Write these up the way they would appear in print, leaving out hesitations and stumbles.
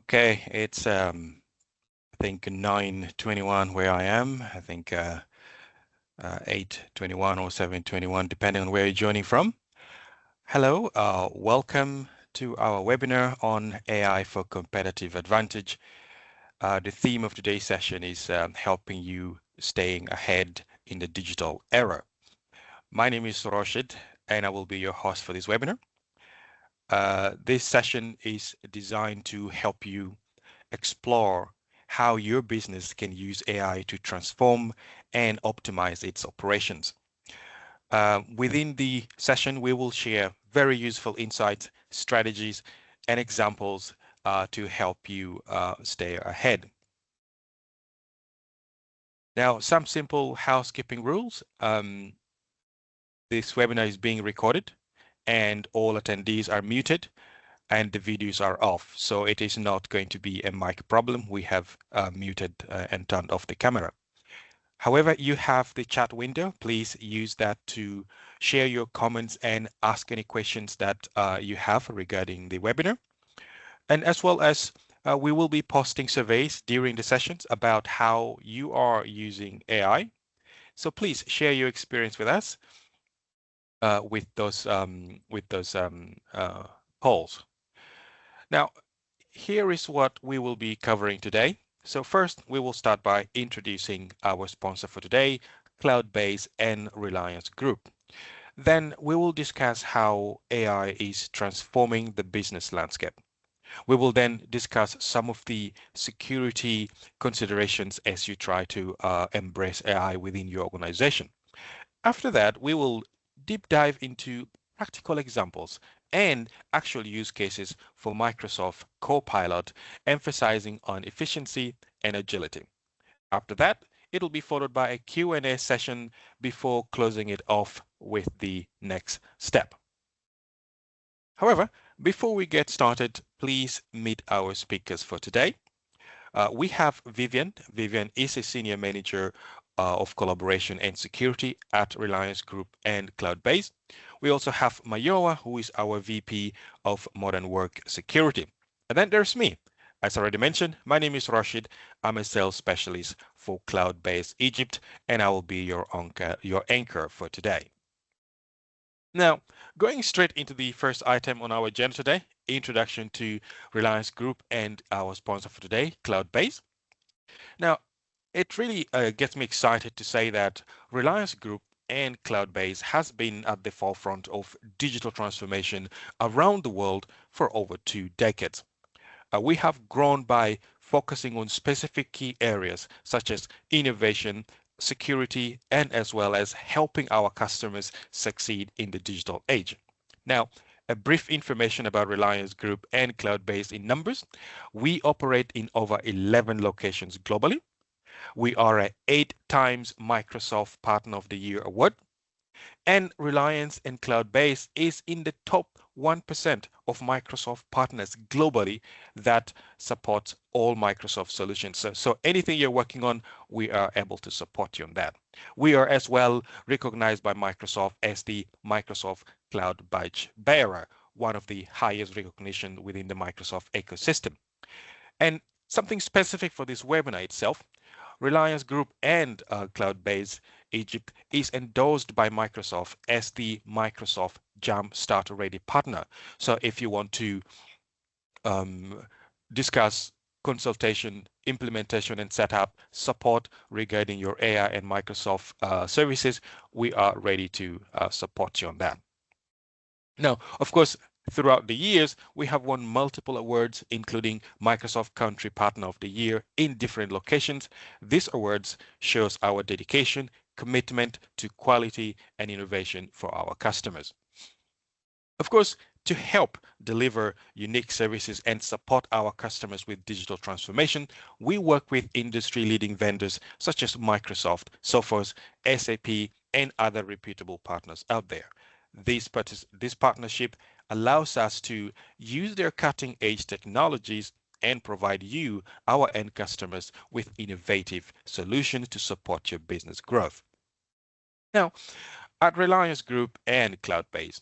Okay, it's I think 9:21 where I am. I think 8:21 or 7:21, depending on where you're joining from. Hello, welcome to our webinar on AI for competitive advantage. The theme of today's session is helping you staying ahead in the digital era. My name is Rashid, and I will be your host for this webinar. This session is designed to help you explore how your business can use AI to transform and optimize its operations. Within the session, we will share very useful insights, strategies, and examples to help you stay ahead. Now, some simple housekeeping rules. This webinar is being recorded and all attendees are muted and the videos are off. So it is not going to be a mic problem. We have muted and turned off the camera. However, you have the chat window. Please use that to share your comments and ask any questions that you have regarding the webinar. And as well as we will be posting surveys during the sessions about how you are using AI. So please share your experience with us with those polls. Now, here is what we will be covering today. So first, we will start by introducing our sponsor for today, Cloudbase and Reliance Group. Then we will discuss how AI is transforming the business landscape. We will then discuss some of the security considerations as you try to embrace AI within your organization. After that, we will deep dive into practical examples and actual use cases for Microsoft Copilot, emphasizing on efficiency and agility. After that, it'll be followed by a Q&A session before closing it off with the next step. However, before we get started, please meet our speakers for today. We have Vivian. Vivian is a senior manager of collaboration and security at Reliance Group and Cloudbase. We also have Mayowa, who is our VP of Modern Work Security. And then there's me. As already mentioned, my name is Rashid. I'm a sales specialist for Cloudbase Egypt, and I will be your anchor for today. Now, going straight into the first item on our agenda today, introduction to Reliance Group and our sponsor for today, Cloudbase. Now, it really gets me excited to say that Reliance Group and Cloudbase has been at the forefront of digital transformation around the world for over 2 decades. We have grown by focusing on specific key areas such as innovation, security, and as well as helping our customers succeed in the digital age. Now, a brief information about Reliance Group and Cloudbase in numbers. We operate in over 11 locations globally. We are a 8 times Microsoft Partner of the Year award. And Reliance and Cloudbase is in the top 1% of Microsoft partners globally that support all Microsoft solutions. So anything you're working on, we are able to support you on that. We are as well recognized by Microsoft as the Microsoft Cloud Badge Bearer, one of the highest recognition within the Microsoft ecosystem. And something specific for this webinar itself, Reliance Group and Cloudbase Egypt is endorsed by Microsoft as the Microsoft Jumpstart Ready partner. So if you want to discuss consultation, implementation, and setup support regarding your AI and Microsoft services, we are ready to support you on that. Now, of course, throughout the years, we have won multiple awards, including Microsoft Country Partner of the Year in different locations. These awards shows our dedication, commitment to quality and innovation for our customers. Of course, to help deliver unique services and support our customers with digital transformation, we work with industry-leading vendors such as Microsoft, Sophos, SAP, and other reputable partners out there. This partnership allows us to use their cutting-edge technologies and provide you, our end customers, with innovative solutions to support your business growth. Now, at Reliance Group and Cloudbase,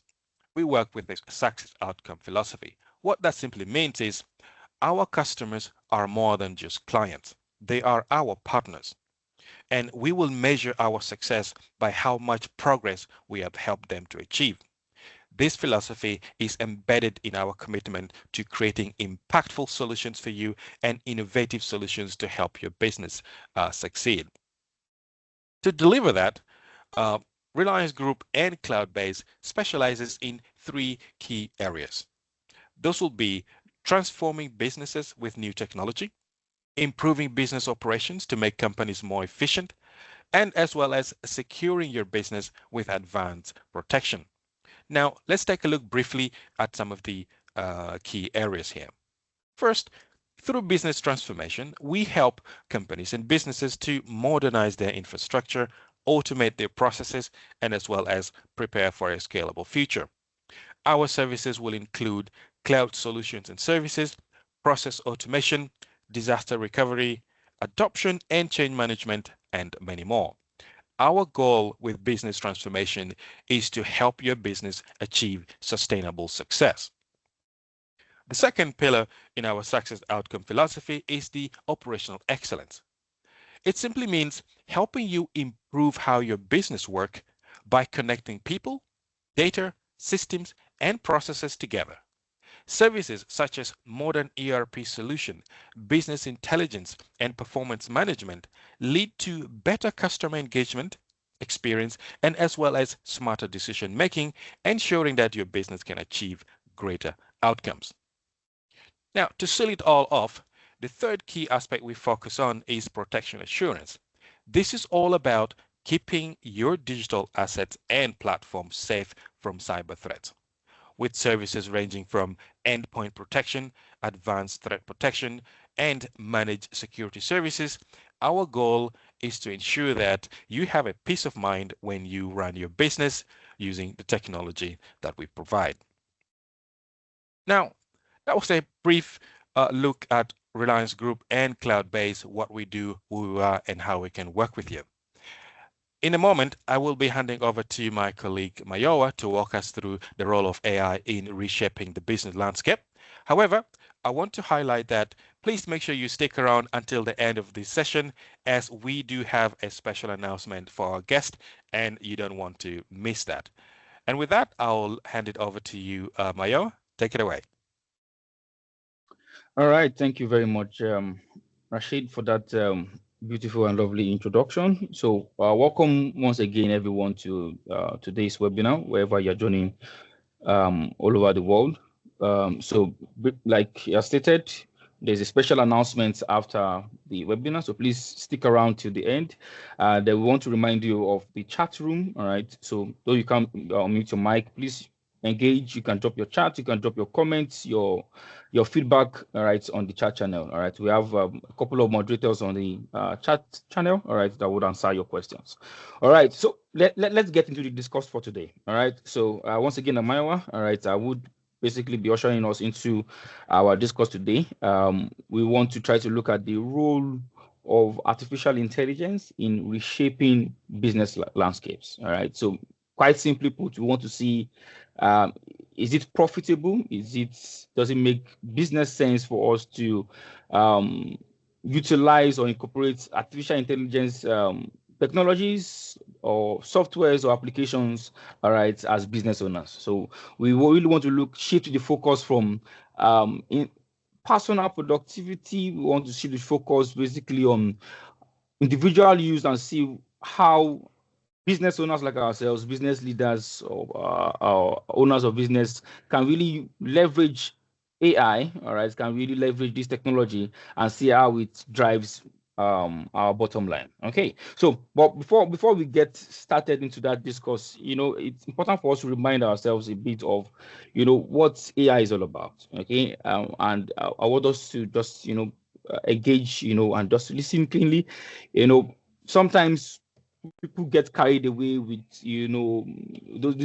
we work with a success outcome philosophy. What that simply means is Our customers are more than just clients. They are our partners. And we will measure our success by how much progress we have helped them to achieve. This philosophy is embedded in our commitment to creating impactful solutions for you and innovative solutions to help your business succeed. To deliver that, uh, Reliance Group and Cloudbase specializes in three key areas. Those will be transforming businesses with new technology, improving business operations to make companies more efficient, and as well as securing your business with advanced protection. Now, let's take a look briefly at some of the key areas here. First, through business transformation, we help companies and businesses to modernize their infrastructure, automate their processes, and as well as prepare for a scalable future. Our services will include cloud solutions and services, process automation, disaster recovery, adoption and change management, and many more. Our goal with business transformation is to help your business achieve sustainable success. The second pillar in our success outcome philosophy is the operational excellence. It simply means helping you improve how your business works by connecting people, data, systems, and processes together. Services such as modern ERP solution, business intelligence, and performance management lead to better customer engagement, experience, and as well as smarter decision making, ensuring that your business can achieve greater outcomes. Now, to seal it all off, the third key aspect we focus on is protection assurance. This is all about keeping your digital assets and platforms safe from cyber threats, with services ranging from endpoint protection, advanced threat protection, and managed security services. Our goal is to ensure that you have a peace of mind when you run your business using the technology that we provide. Now, that was a brief look at Reliance Group and Cloudbase, what we do, who we are, and how we can work with you. In a moment, I will be handing over to my colleague Mayowa to walk us through the role of AI in reshaping the business landscape. However, I want to highlight that please make sure you stick around until the end of this session, as we do have a special announcement for our guest and you don't want to miss that. And with that, I'll hand it over to you, Mayowa. Take it away. All right, thank you very much, Rashid, for that beautiful and lovely introduction. So, welcome once again, everyone, to today's webinar, wherever you're joining all over the world. Like I stated, there's a special announcement after the webinar, so please stick around till the end. Then we want to remind you of the chat room. All right, so though you can't mute your mic, please engage. You can drop your chat, you can drop your comments, your feedback, all right, on the chat channel. All right, we have a couple of moderators on the chat channel, all right, that would answer your questions. All right, so let's get into the discourse for today. All right, so once again, Amayawa, all right, I would basically be ushering us into our discourse today. We want to try to look at the role of artificial intelligence in reshaping business landscapes. All right, so quite simply put, we want to see, is it profitable? Does it make business sense for us to utilize or incorporate artificial intelligence technologies or softwares or applications, all right, as business owners? So we really want to shift the focus from in personal productivity. We want to shift the focus basically on individual use and see how business owners like ourselves, business leaders, or owners of business can really leverage AI, all right, can really leverage this technology and see how it drives our bottom line. Okay, so but before we get started into that discourse, it's important for us to remind ourselves a bit of, what AI is all about. Okay, and I want us to just engage, and just listen cleanly. Sometimes people get carried away with these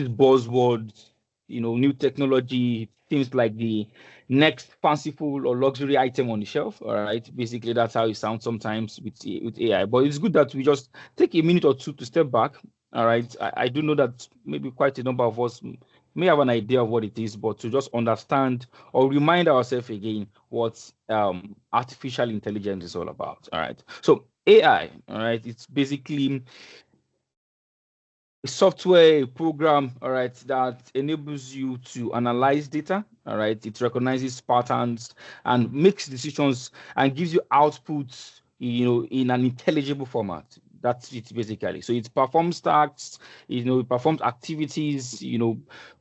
buzzwords, new technology, things like the next fanciful or luxury item on the shelf. All right, basically that's how it sounds sometimes with AI. But it's good that we just take a minute or two to step back. All right, I do know that maybe quite a number of us may have an idea of what it is, but to just understand or remind ourselves again what artificial intelligence is all about. All right. So AI, all right, it's basically a software, a program, all right, that enables you to analyze data. All right, it recognizes patterns and makes decisions and gives you outputs, in an intelligible format. That's it basically. So it performs tasks, it performs activities,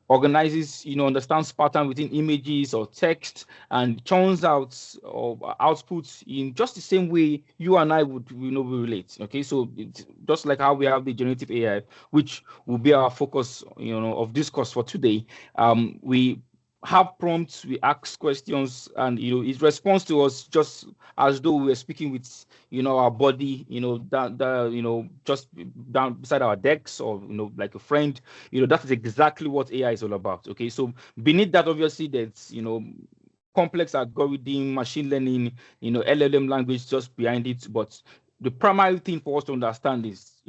organizes, understands pattern within images or text, and churns out or outputs in just the same way you and I would, we relate. Okay, so it's just like how we have the generative AI, which will be our focus, of discourse for today. We have prompts, we ask questions, and it responds to us just as though we were speaking with our body, just down beside our decks, or like a friend. That is exactly what AI is all about. Okay, so beneath that, obviously, there's complex algorithm, machine learning, LLM language just behind it. But the primary thing for us to understand is,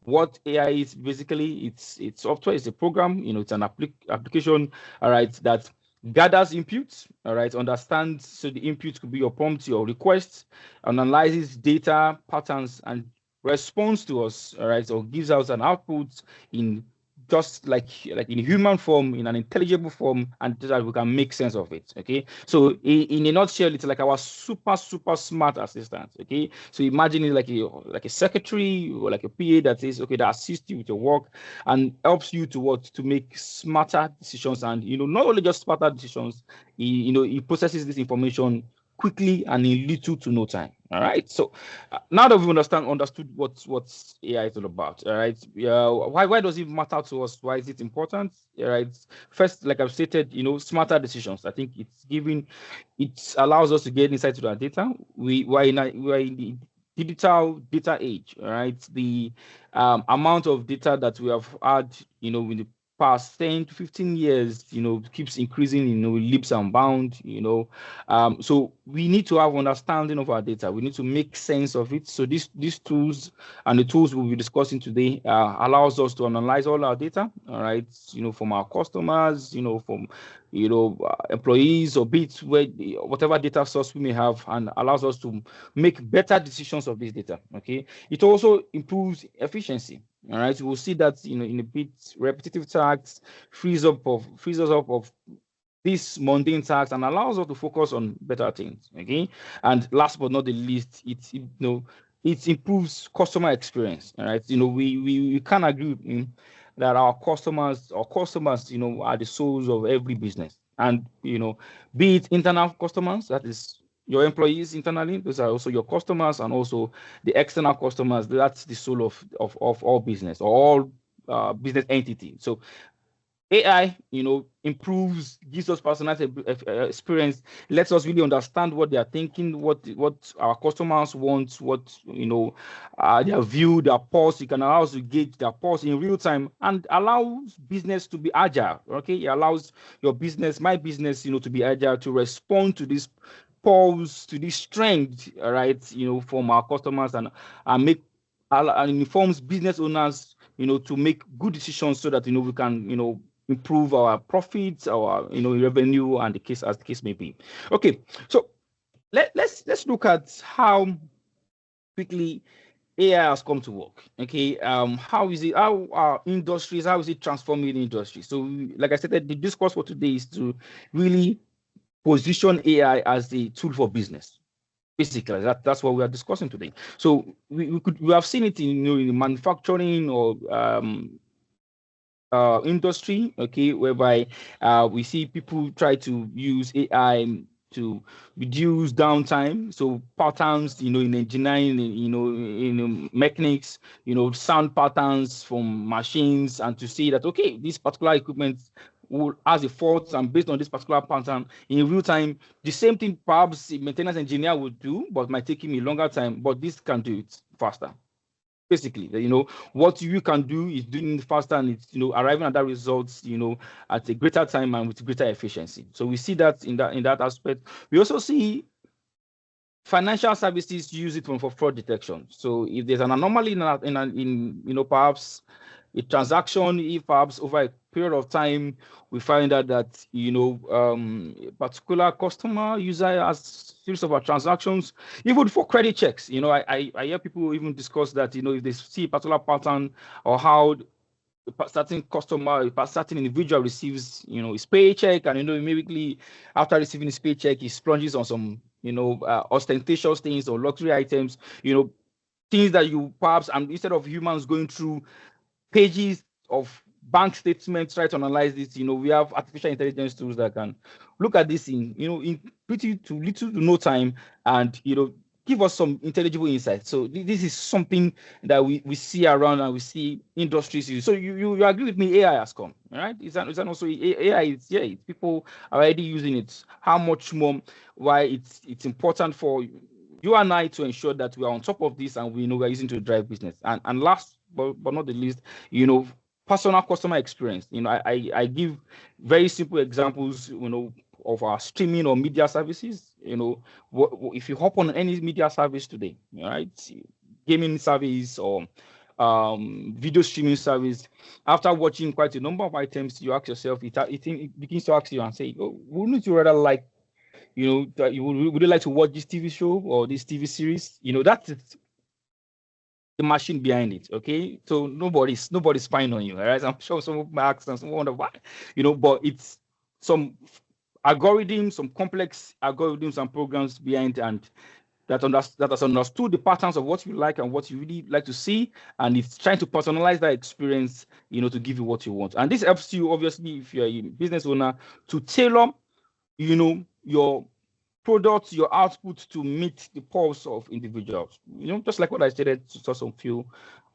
what AI is basically. It's software, it's a program, it's an application, all right, that gathers inputs, all right, understands. So the inputs could be your prompts, your requests, analyzes data patterns, and responds to us, all right, or gives us an output in just like in human form, in an intelligible form, and so that we can make sense of it. Okay, so in a nutshell, it's like our super smart assistant. Okay, so imagine it like a secretary or like a PA that is okay, that assists you with your work and helps you to make smarter decisions, and not only just smarter decisions. He processes this information quickly and in little to no time. All right. So now that we understood what AI is all about. All right. Yeah. Why does it matter to us? Why is it important? All right. First, like I've stated, smarter decisions. I think it allows us to get insight to our data. We're in the digital data age. All right. The amount of data that we have had, in the past 10 to 15 years, keeps increasing, leaps and bounds. So we need to have understanding of our data. We need to make sense of it. So these tools and the tools we'll be discussing today allows us to analyze all our data, all right, from our customers, from employees, or bits where whatever data source we may have, and allows us to make better decisions of this data. Okay, it also improves efficiency. All right, we'll see that in a bit. Repetitive tasks frees us up of this mundane tasks and allows us to focus on better things. Okay, and last but not the least, it improves customer experience. All right, we can agree with him that our customers are the souls of every business, and be it internal customers, that is your employees internally, those are also your customers, and also the external customers, that's the soul of all business, or all business entity. So AI, improves, gives us personalized experience, lets us really understand what they are thinking, what our customers want, what their view, their pulse. You can allow us to gauge their pulse in real time, and allows business to be agile. Okay, it allows your business, my business, to be agile, to respond to this pulse, to this strength, all right, from our customers, and make and informs business owners, to make good decisions, so that we can improve our profits, our revenue, and the case as the case may be. Okay, so let's look at how quickly AI has come to work. Okay, how is it? How are industries? How is it transforming the industry? So, like I said, the discourse for today is to really position AI as the tool for business. Basically, that's what we are discussing today. So we have seen it in manufacturing, or industry, okay, whereby we see people try to use AI to reduce downtime. So patterns, in engineering, in mechanics, sound patterns from machines, and to see that okay, this particular equipment has a fault, and based on this particular pattern in real time, the same thing perhaps a maintenance engineer would do, but might take him a longer time, but this can do it faster. Basically, what you can do is doing it faster, and it's arriving at that results at a greater time and with greater efficiency. So we see that in that aspect. We also see financial services use it for fraud detection. So if there's an anomaly in perhaps a transaction, if perhaps over a period of time we find out that a particular customer user has series of our transactions, even for credit checks. I hear people even discuss that if they see a particular pattern or how a certain customer, a certain individual receives his paycheck, and immediately after receiving his paycheck he splurges on some ostentatious things or luxury items, things that you perhaps, and instead of humans going through pages of bank statements try to analyze this, we have artificial intelligence tools that can look at this in pretty to little to no time, and give us some intelligible insights. So this is something that we see around, and we see industries use. So you agree with me, AI has come, right? Is that also AI? People are already using it. How much more? Why it's important for you and I to ensure that we are on top of this, and we know we're using to drive business. And last but not the least, personal customer experience. I give very simple examples, of our streaming or media services. If you hop on any media service today, right, gaming service or video streaming service, after watching quite a number of items, you ask yourself, it begins to ask you and say, oh, wouldn't you rather like, that would you like to watch this TV show or this TV series? That's the machine behind it. Okay, so nobody's spying on you. All right, I'm sure some might ask and some wonder why, but it's some algorithms, some complex algorithms and programs behind, and that has understood the patterns of what you like and what you really like to see, and it's trying to personalize that experience, to give you what you want. And this helps you, obviously, if you're a business owner, to tailor, your products, your output to meet the pulse of individuals. Just like what I stated just a few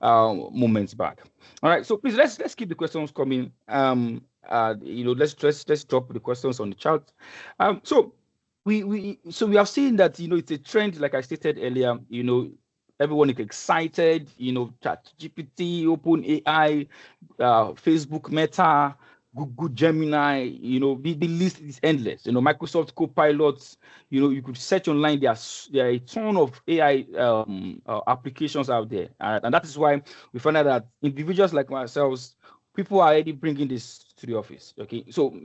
moments back. All right, so please let's keep the questions coming. Let's drop the questions on the chat. So we have seen that it's a trend, like I stated earlier. Everyone is excited. ChatGPT, OpenAI, Facebook, Meta, Google Gemini, the list is endless. Microsoft Copilots, you could search online. There are a ton of AI applications out there. And that is why we find out that individuals like ourselves, people are already bringing this to the office. Okay. So,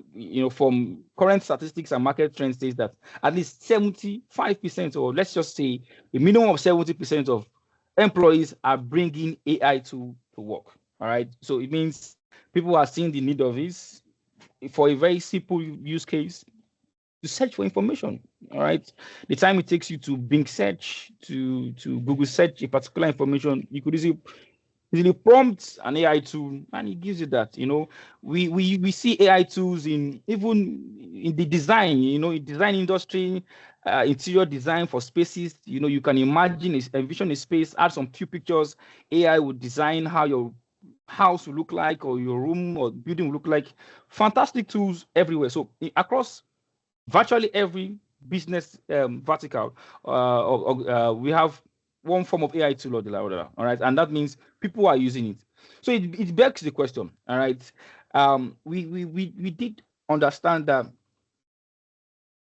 from current statistics and market trends says that at least 75%, or let's just say a minimum of 70% of employees are bringing AI to work. All right. So it means people are seeing the need of this for a very simple use case, to search for information. All right. The time it takes you to Bing search, to Google search a particular information, you could easily prompt an AI tool, and it gives you that. We see AI tools even in the design, in design industry, interior design for spaces. You can envision a space, add some few pictures, AI would design how your house will look like, or your room or building will look like. Fantastic tools everywhere. So across virtually every business vertical, we have one form of AI tool or the other. All right, and that means people are using it. So it begs the question. All right, we did understand that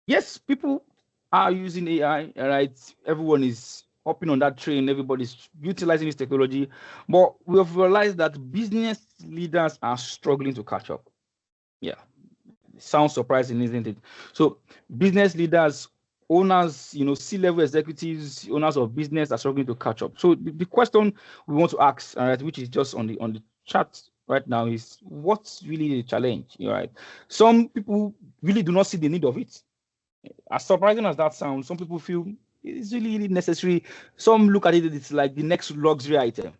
yes, people are using AI. All right, everyone is hopping on that train. Everybody's utilizing this technology, but we have realized that business leaders are struggling to catch up. Yeah, sounds surprising, isn't it? So business leaders, owners, C-level executives, owners of business are struggling to catch up. So the question we want to ask, all right, which is just on the chat right now, is what's really the challenge? All right, some people really do not see the need of it. As surprising as that sounds, some people feel it's really necessary. Some look at it, it's like the next luxury item.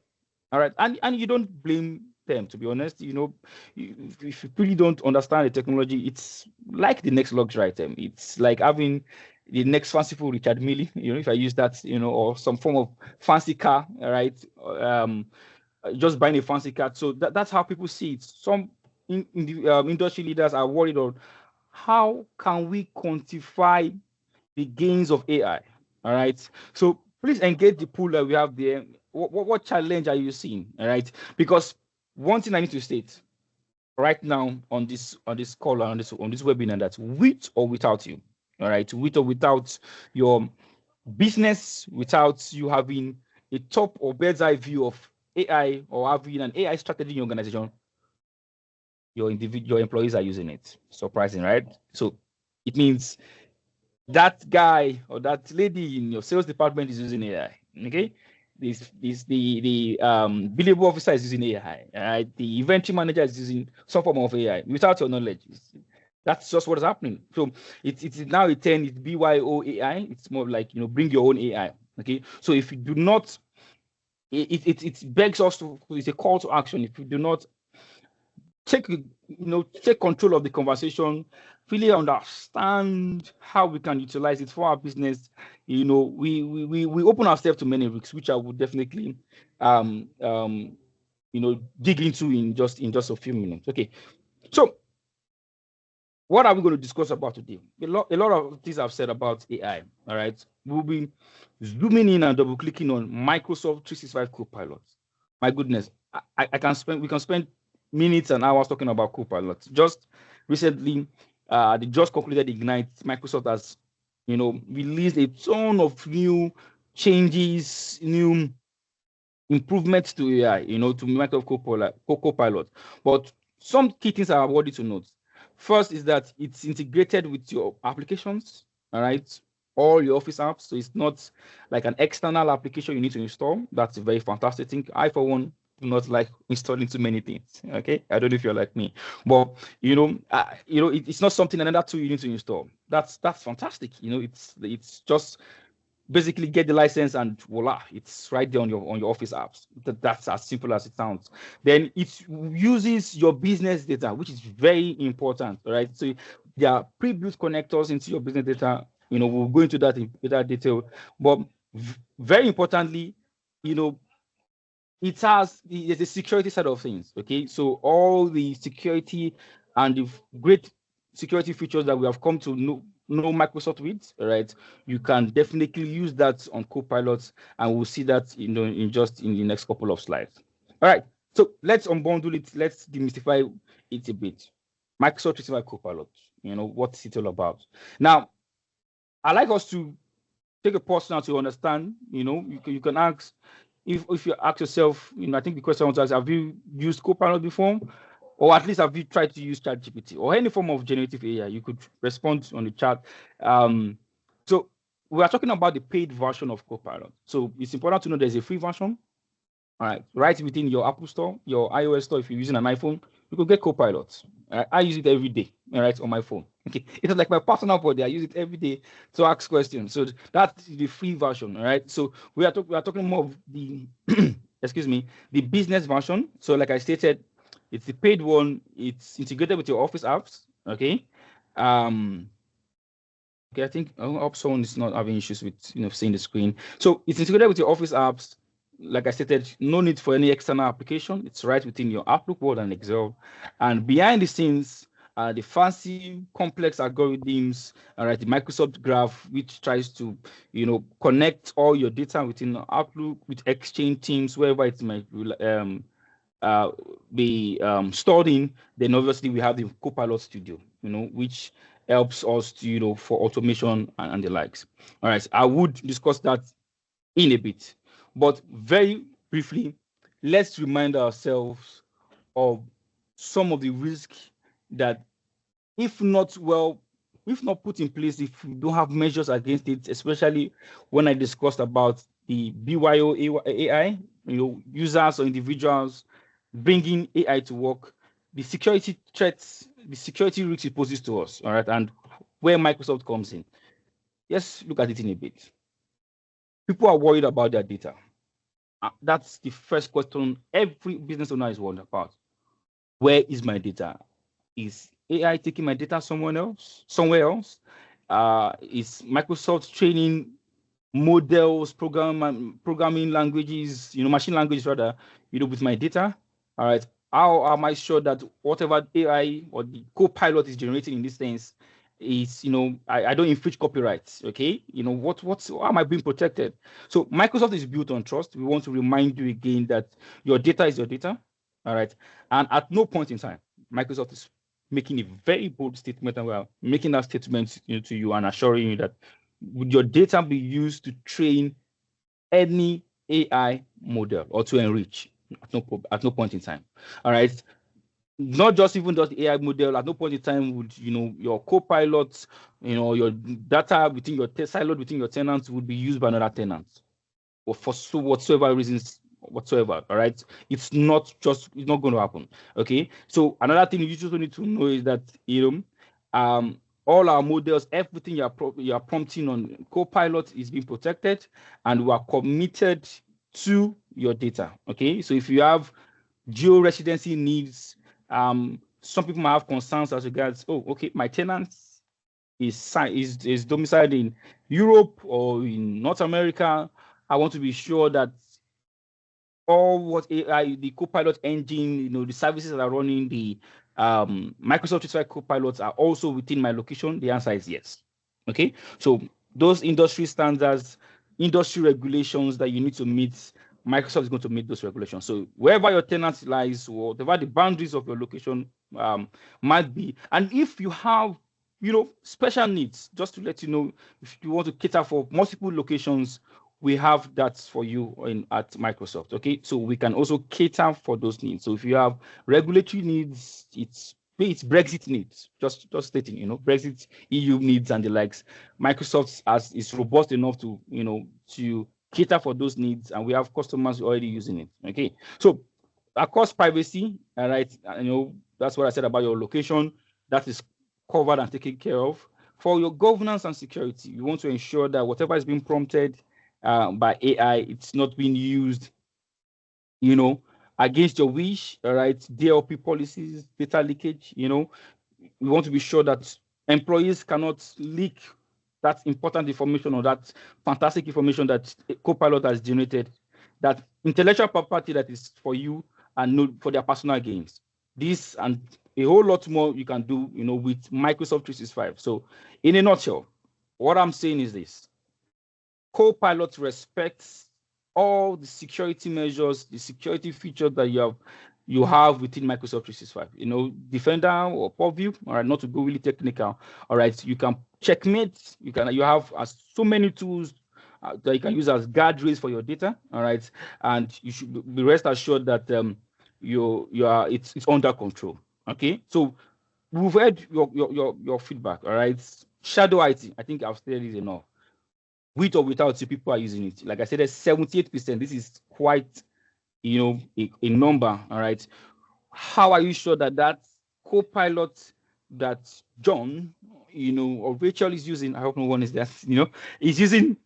All right, and you don't blame them, to be honest. If you really don't understand the technology, it's like the next luxury item. It's like having the next fanciful Richard Mille, if I use that, or some form of fancy car. All right, just buying a fancy car. So that's how people see it. Some in the industry leaders are worried on how can we quantify the gains of AI. All right. So please engage the pool that we have there. What challenge are you seeing? All right. Because one thing I need to state right now on this call, on this webinar, that with or without you, all right, with or without your business, without you having a top or bird's eye view of AI or having an AI strategy in your organization, your employees are using it. Surprising, right? So it means that guy or that lady in your sales department is using AI. Okay, the billable officer is using AI. Right? The inventory manager is using some form of AI without your knowledge. That's just what is happening. So it's now a 10, it's BYO AI. It's more like bring your own AI. Okay, so if you do not, it begs us to, it's a call to action. If you do not take control of the conversation, really understand how we can utilize it for our business, we open ourselves to many risks, which I would definitely um um dig into in just a few minutes. Okay, so what are we going to discuss about today? A lot of things I've said about AI. All right, we'll be zooming in and double clicking on Microsoft 365 Copilot. My goodness, we can spend minutes and hours talking about Copilot. Just recently, they just concluded Ignite. Microsoft has, released a ton of new changes, new improvements to AI, to Microsoft Copilot. But some key things are worthy to note. First is that it's integrated with your applications, all right? All your Office apps. So it's not like an external application you need to install. That's a very fantastic thing. I, for one, do not like installing too many things. Okay, I don't know if you're like me, but it's not something another tool you need to install. That's fantastic. It's just basically get the license and voila, it's right there on your Office apps. That's as simple as it sounds. Then it uses your business data, which is very important. All right, so there are pre-built connectors into your business data. We'll go into that in greater detail, but very importantly, you know there's a security side of things. Okay, so all the security and the great security features that we have come to know Microsoft with, right? You can definitely use that on Copilot, and we'll see that in the next couple of slides. All right, so let's unbundle it. Let's demystify it a bit. Microsoft 365 Copilot. What's it all about? Now, I like us to take a pause now to understand. You can ask, if you ask yourself, I think the question I want to ask: have you used Copilot before, or at least have you tried to use ChatGPT or any form of generative AI? You could respond on the chat. So we are talking about the paid version of Copilot. So it's important to know there's a free version. All right, right within your Apple Store, your iOS store. If you're using an iPhone, you could get Copilot. I use it every day, all right, on my phone. Okay, it's like my personal body. I use it every day to ask questions. So that's the free version, all right. So we are talking more of the excuse me, the business version. So like I stated, it's the paid one. It's integrated with your Office apps. Okay. Okay, I think I hope someone is not having issues with seeing the screen. So it's integrated with your Office apps. Like I stated, no need for any external application. It's right within your Outlook, Word, and Excel. And behind the scenes, the fancy, complex algorithms, all right, the Microsoft Graph, which tries to, connect all your data within Outlook with Exchange Teams, wherever it might be stored in. Then obviously we have the Copilot Studio, which helps us to, for automation and the likes. All right, I would discuss that in a bit, but very briefly, let's remind ourselves of some of the risks that, if not put in place, if we don't have measures against it, especially when I discussed about the BYO AI, users or individuals bringing AI to work, the security threats, the security risks it poses to us, all right, and where Microsoft comes in. Let's look at it in a bit. People are worried about their data. That's the first question every business owner is worried about. Where is my data? Is AI taking my data somewhere else? Is Microsoft training models, programming languages, machine languages rather, with my data? All right. How am I sure that whatever AI or the Copilot is generating in this sense is, I don't infringe copyrights? Okay. How am I being protected? So Microsoft is built on trust. We want to remind you again that your data is your data. All right. And at no point in time, Microsoft is making a very bold statement, and we're making that statement to you and assuring you that would your data be used to train any AI model or to enrich? At no point in time. All right. Not just even just the AI model. At no point in time would your co-pilots, your data within your siloed within your tenants would be used by another tenant, or for so whatsoever reasons whatsoever. All right, it's not going to happen. Okay, so another thing you just need to know is that all our models, everything you are prompting on Copilot is being protected, and we are committed to your data. Okay, so if you have geo-residency needs, some people might have concerns as regards, oh, okay, my tenant is domiciled in Europe or in North America. I want to be sure that all what AI, the Copilot engine, the services that are running the Microsoft 365 Copilots are also within my location. The answer is yes. Okay, so those industry standards, industry regulations that you need to meet, Microsoft is going to meet those regulations. So wherever your tenant lies, or whatever the boundaries of your location might be, and if you have special needs, just to let you know, if you want to cater for multiple locations, we have that for you at Microsoft. Okay, so we can also cater for those needs. So if you have regulatory needs, it's Brexit needs, just stating, Brexit, EU needs, and the likes. Microsoft is robust enough to to cater for those needs, and we have customers already using it. Okay, so across privacy, all right, that's what I said about your location. That is covered and taken care of. For your governance and security, you want to ensure that whatever is being prompted by AI, it's not being used, against your wish. All right, DLP policies, data leakage. We want to be sure that employees cannot leak that important information or that fantastic information that Copilot has generated, that intellectual property that is for you and not for their personal gains. This and a whole lot more you can do, with Microsoft 365. So, in a nutshell, what I'm saying is this: Copilot respects all the security measures, the security features that you have within Microsoft 365. Defender or Purview, all right, not to go really technical. All right, you can checkmate, you have so many tools that you can use as guardrails for your data. All right, and you should be rest assured that it's under control. Okay, so we've heard your feedback. All right, shadow IT, I think I've stated this enough. With or without you, people are using it. Like I said, there's 78%. This is quite, a number. All right. How are you sure that co-pilot that John, or Rachel is using, I hope no one is that, is using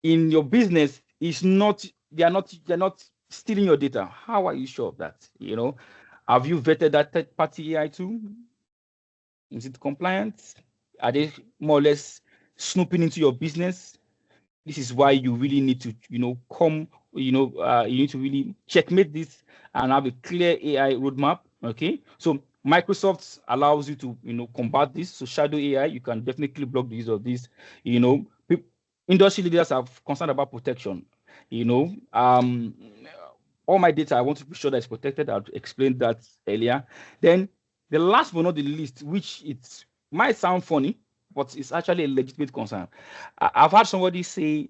in your business is not, they're not stealing your data? How are you sure of that? Have you vetted that third-party AI tool? Is it compliant? Are they more or less snooping into your business? This is why you really need to, you need to really checkmate this and have a clear AI roadmap. Okay, so Microsoft allows you to, combat this. So shadow AI, you can definitely block the use of this. Industry leaders are concerned about protection. All my data, I want to be sure that it's protected. I've explained that earlier. Then the last but not the least, which it might sound funny, but it's actually a legitimate concern. I've had somebody say,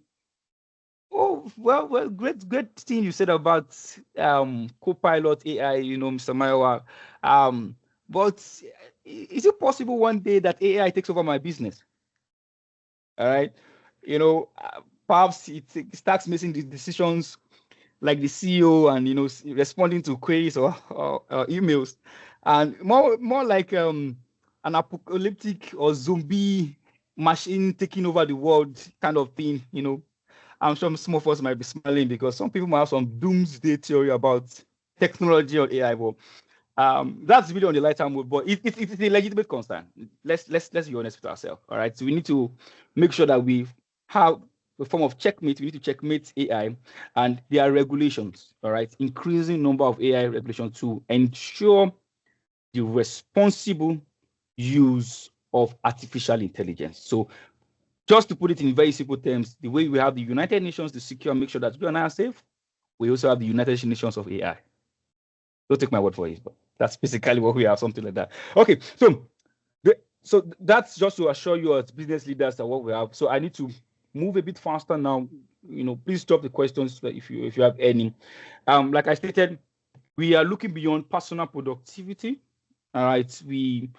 "Oh, well, great thing you said about Copilot AI, Mr. Mayowa. But is it possible one day that AI takes over my business?" All right, perhaps it starts making the decisions like the CEO, and responding to queries or emails, and more like an apocalyptic or zombie machine taking over the world kind of thing. I'm sure some of us might be smiling because some people might have some doomsday theory about technology or AI. But that's really on the lighter mode, but it's a legitimate concern. Let's be honest with ourselves. All right, so we need to make sure that we have a form of checkmate. We need to checkmate AI, and there are regulations. All right, increasing number of AI regulations to ensure the responsible use of artificial intelligence. So just to put it in very simple terms, the way we have the United Nations to secure and make sure that you and I are safe, we also have the United Nations of AI. Don't take my word for it, but that's basically what we have, something like that. Okay, so that's just to assure you as business leaders that what we have. So I need to move a bit faster now, please drop the questions if you have any. Like I stated, we are looking beyond personal productivity. All right, we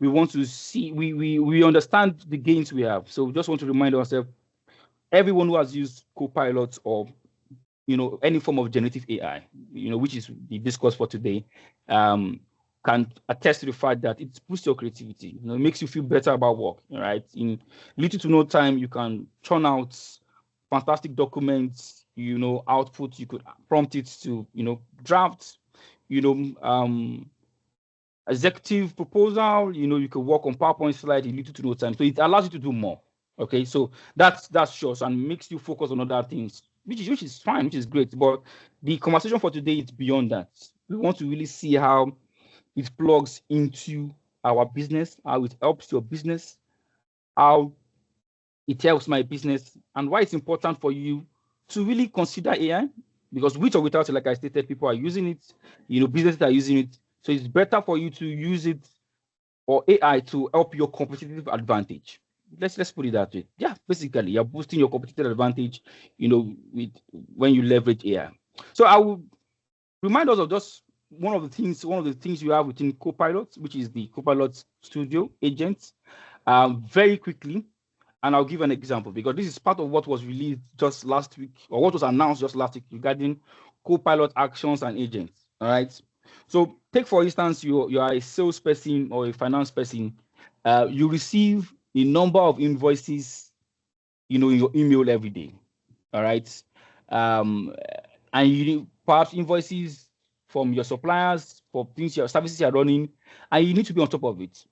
want to see we understand the gains we have. So we just want to remind ourselves, everyone who has used Copilot or any form of generative AI, which is the discourse for today, can attest to the fact that it boosts your creativity. It makes you feel better about work. Right, in little to no time, you can churn out fantastic documents. Output. You could prompt it to draft. You know, executive proposal. You can work on PowerPoint slide in little to no time. So it allows you to do more. Okay, so that's sure, and makes you focus on other things, which is fine, which is great. But the conversation for today is beyond that. We want to really see how it plugs into our business, how it helps your business, how it helps my business, and why it's important for you to really consider AI, because with or without it, like I stated, people are using it, businesses are using it. So it's better for you to use it or AI to help your competitive advantage. Let's put it that way. Yeah, basically, you're boosting your competitive advantage, with when you leverage AI. So I will remind us of just one of the things you have within Copilot, which is the Copilot Studio agent, very quickly. And I'll give an example, because this is part of what was released just last week, or what was announced just last week regarding Copilot actions and agents. All right. So take, for instance, you are a salesperson or a finance person. You receive a number of invoices, in your email every day. All right. Um, and perhaps invoices from your suppliers for things, your services you're running, and you need to be on top of it,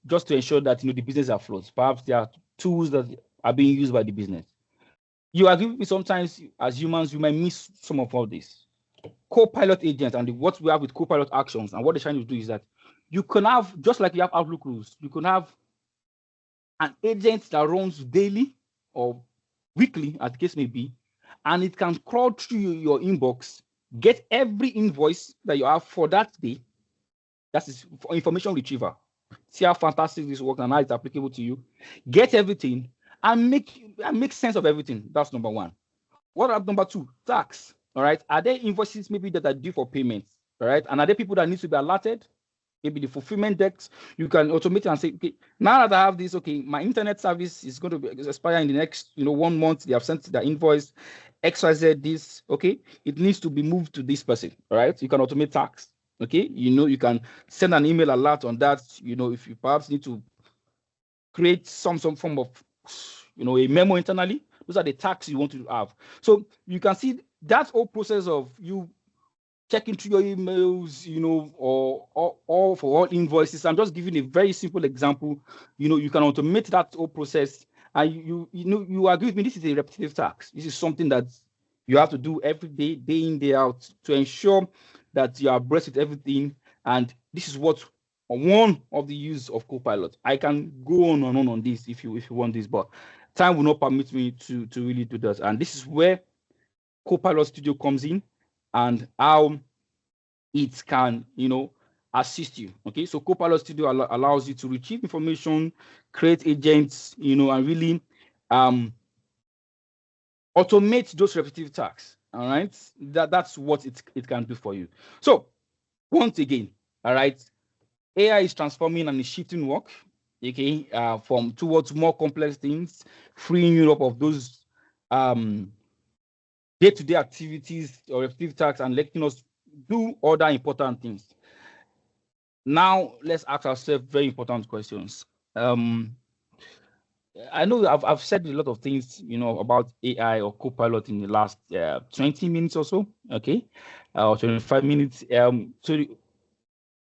just to ensure that the business are afloat. Perhaps there are tools that are being used by the business. You agree with me, sometimes as humans, you might miss some of all this. Copilot agents and what we have with Copilot actions, and what they're trying to do is that you can have, just like you have Outlook rules, you can have an agent that runs daily or weekly, as the case may be, and it can crawl through your inbox, get every invoice that you have for that day. That is for information retrieval. See how fantastic this works and how it's applicable to you. Get everything and make sense of everything. That's number one. What about number two? Tax. All right. Are there invoices maybe that are due for payment? All right. And are there people that need to be alerted? Maybe the fulfillment decks, you can automate it and say, okay, now that I have this, okay, my internet service is going to expire in the next, 1 month. They have sent the invoice, XYZ this, okay, it needs to be moved to this person. All right. You can automate tax. Okay, you can send an email alert on that. If you perhaps need to create some form of, a memo internally, those are the tasks you want to have. So you can see that whole process of you checking through your emails, or for all invoices. I'm just giving a very simple example. You can automate that whole process, and you agree with me. This is a repetitive task. This is something that you have to do every day, day in, day out, to ensure that you are abreast with everything. And this is what one of the use of Copilot. I can go on and on this if you want this, but time will not permit me to really do that. And this is where Copilot Studio comes in, and how it can, assist you. Okay, so Copilot Studio allows you to retrieve information, create agents, and really automate those repetitive tasks. All right, that's what it can do for you. So once again, all right, AI is transforming and is shifting work, okay, from towards more complex things, freeing you up of those day-to-day activities or repetitive tasks, and letting us do other important things. Now let's ask ourselves very important questions. I know I've said a lot of things, about AI or Copilot in the last 20 minutes or so, okay, or 25 minutes. So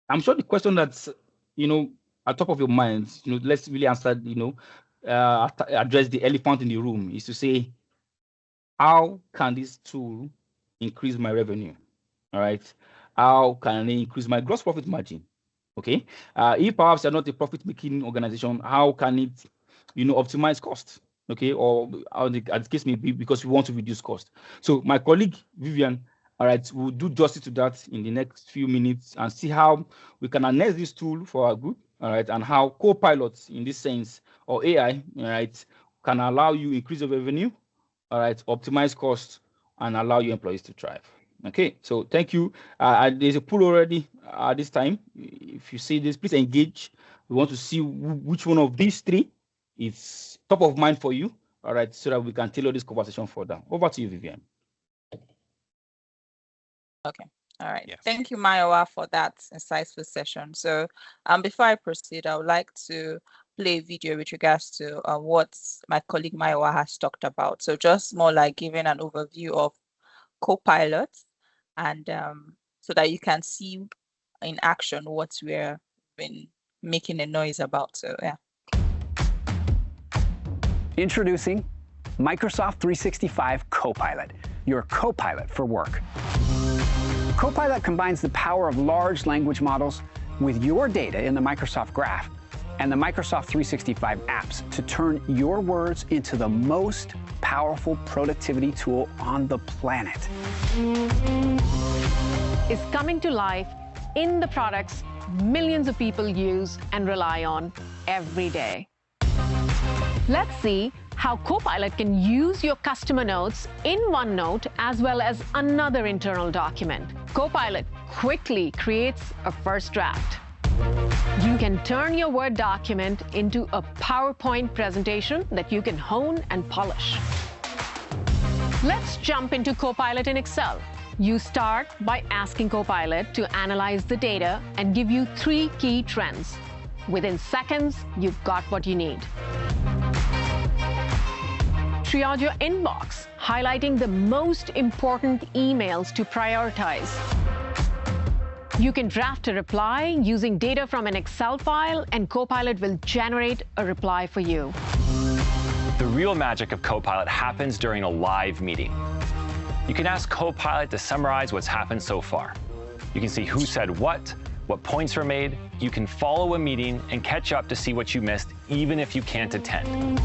I'm sure the question that's, at top of your mind, let's really answer, address the elephant in the room, is to say, how can this tool increase my revenue? All right. How can it increase my gross profit margin? Okay. If perhaps you're not a profit-making organization, how can it, optimize cost? Okay. Or how the case may be, because we want to reduce cost. So my colleague Vivian, all right, will do justice to that in the next few minutes and see how we can harness this tool for our good. All right. And how Copilot, in this sense, or AI, all right, can allow you increase your revenue, all right, optimize costs, and allow your employees to thrive. Okay, so thank you. There's a pool already this time. If you see this, please engage. We want to see which one of these three is top of mind for you, all right, so that we can tailor this conversation further. Over to you, Vivian. Okay. All right. Yes. Thank you, Mayowa, for that insightful session. So before I proceed, I would like to play a video with regards to what my colleague Mayowa has talked about. So just more like giving an overview of Copilot, and so that you can see in action what we're been making a noise about. So yeah. Introducing Microsoft 365 Copilot, your Copilot for work. Copilot combines the power of large language models with your data in the Microsoft Graph and the Microsoft 365 apps to turn your words into the most powerful productivity tool on the planet. Is coming to life in the products millions of people use and rely on every day. Let's see how Copilot can use your customer notes in OneNote as well as another internal document. Copilot quickly creates a first draft. You can turn your Word document into a PowerPoint presentation that you can hone and polish. Let's jump into Copilot in Excel. You start by asking Copilot to analyze the data and give you 3 key trends. Within seconds, you've got what you need. Triage your inbox, highlighting the most important emails to prioritize. You can draft a reply using data from an Excel file, and Copilot will generate a reply for you. The real magic of Copilot happens during a live meeting. You can ask Copilot to summarize what's happened so far. You can see who said what points were made. You can follow a meeting and catch up to see what you missed, even if you can't attend.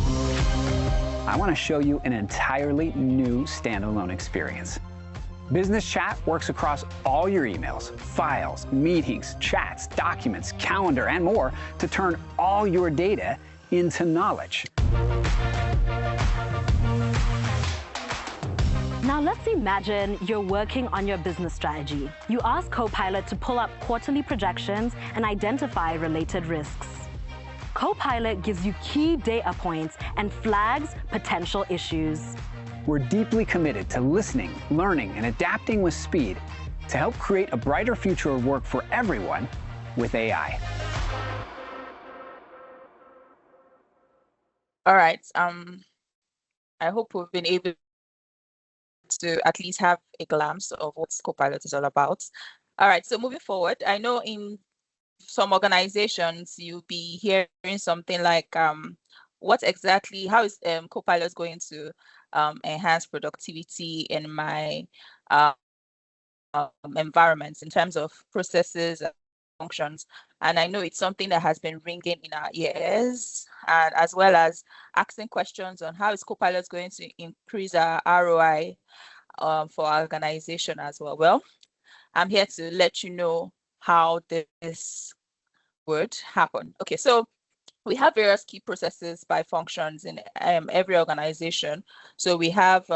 I want to show you an entirely new standalone experience. Business Chat works across all your emails, files, meetings, chats, documents, calendar, and more to turn all your data into knowledge. Now let's imagine you're working on your business strategy. You ask Copilot to pull up quarterly projections and identify related risks. Copilot gives you key data points and flags potential issues. We're deeply committed to listening, learning, and adapting with speed to help create a brighter future of work for everyone with AI. All right. I hope we've been able to at least have a glimpse of what Copilot is all about. All right. So moving forward, I know in some organizations you'll be hearing something like, how is Copilot going to enhance productivity in my environments in terms of processes and functions? And I know it's something that has been ringing in our ears, and as well as asking questions on how is Copilot going to increase our ROI for our organization as well. Well, I'm here to let you know how this would happen. Okay, so we have various key processes by functions in every organization. So we have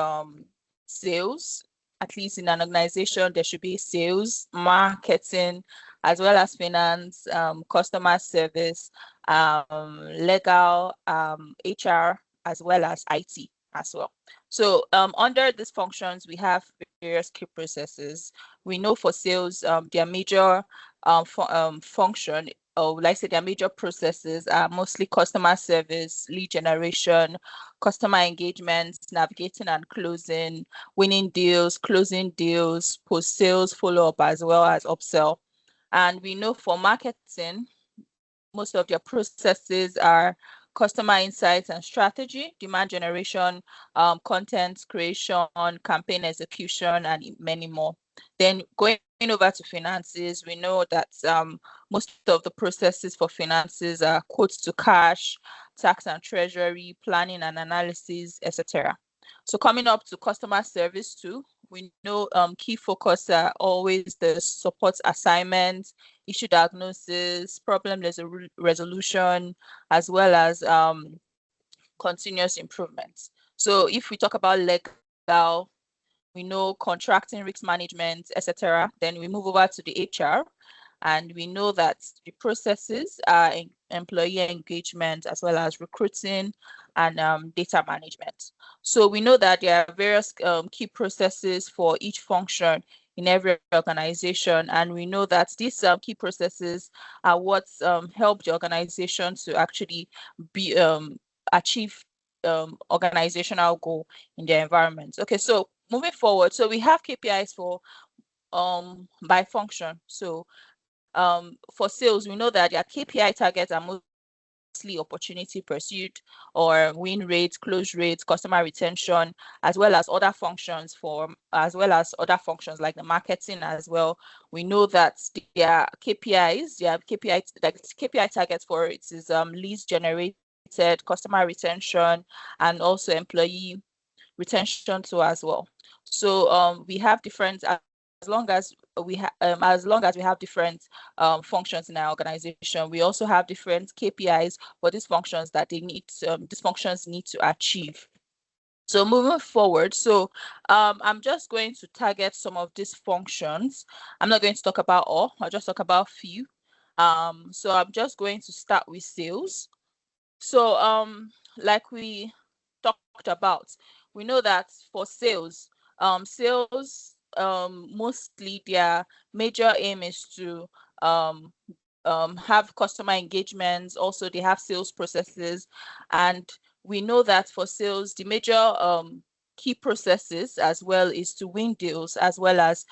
sales. At least in an organization, there should be sales, marketing, as well as finance, customer service, legal, HR, as well as IT as well. So under these functions, we have various key processes. We know for sales, their major function, or like I said, their major processes are mostly customer service, lead generation, customer engagement, navigating and closing, winning deals, closing deals, post-sales follow-up, as well as upsell. And we know for marketing, most of their processes are customer insights and strategy, demand generation, content creation, campaign execution, and many more. Then going over to finances, we know that most of the processes for finances are quotes to cash, tax and treasury, planning and analysis, etc. So coming up to customer service too, we know key focus are always the support assignments, issue diagnosis, problem resolution, as well as continuous improvement. So if we talk about legal, we know contracting, risk management, etc. Then we move over to the HR, and we know that the processes are employee engagement as well as recruiting and data management. So we know that there are various key processes for each function in every organization, and we know that these key processes are what help the organization to actually be achieve organizational goal in their environment. Okay, so moving forward, so we have KPIs for by function. So for sales, we know that their KPI targets are mostly opportunity pursuit or win rates, close rates, customer retention, as well as other functions like the marketing as well. We know that their KPI targets for it is leads generated, customer retention, and also employee retention too as well. So we have different, as long as we have different functions in our organization, we also have different KPIs for these functions that these functions need to achieve. So moving forward, so I'm just going to target some of these functions. I'm not going to talk about all, I'll just talk about few. So I'm just going to start with sales. So like we talked about, we know that for sales, mostly their major aim is to have customer engagements. Also, they have sales processes, and we know that for sales, the major key processes as well is to win deals, as well as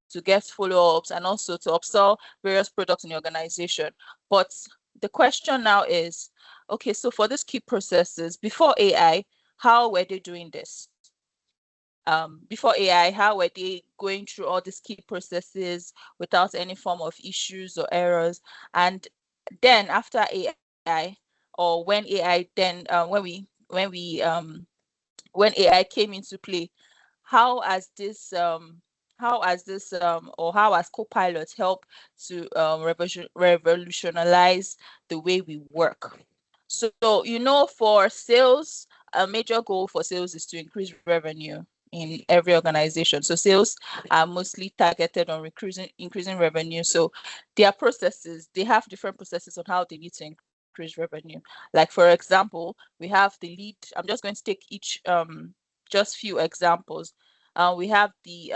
to get follow-ups, and also to upsell various products in the organization. But the question now is, okay, so for these key processes, before AI, how were they doing this? Before AI, how were they going through all these key processes without any form of issues or errors? And then after AI, or when AI then when AI came into play, how has Copilot helped to revolutionize the way we work? So, for sales, a major goal for sales is to increase revenue in every organization. So sales are mostly targeted on increasing revenue. So their processes, they have different processes on how they need to increase revenue. Like, for example, we have the lead. I'm just going to take each just few examples. We have the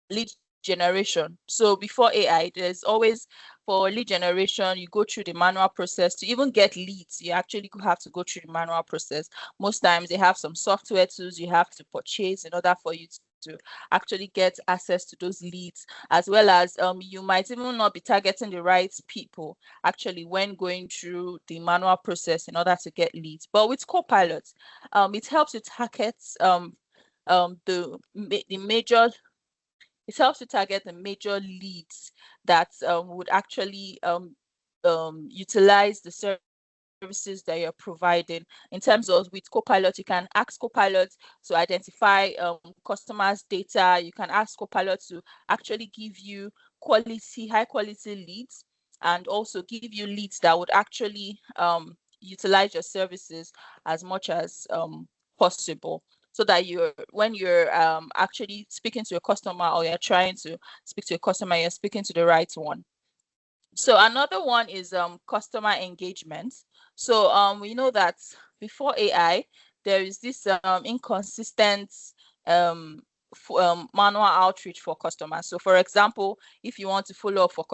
lead generation. So before AI, there's always, for lead generation, you go through the manual process. To even get leads, you actually have to go through the manual process. Most times they have some software tools you have to purchase in order for you to actually get access to those leads, as well as you might even not be targeting the right people actually when going through the manual process in order to get leads. But with Copilot, it helps you target it helps to target the major leads that would actually utilize the services that you're providing. In terms of, with Copilot, you can ask Copilot to identify customers' data. You can ask Copilot to actually give you high quality leads, and also give you leads that would actually utilize your services as much as possible, so that when you're actually speaking to a customer, or you're trying to speak to a customer, you're speaking to the right one. So another one is customer engagement. So we know that before AI, there is this inconsistent manual outreach for customers. So for example, if you want to follow up for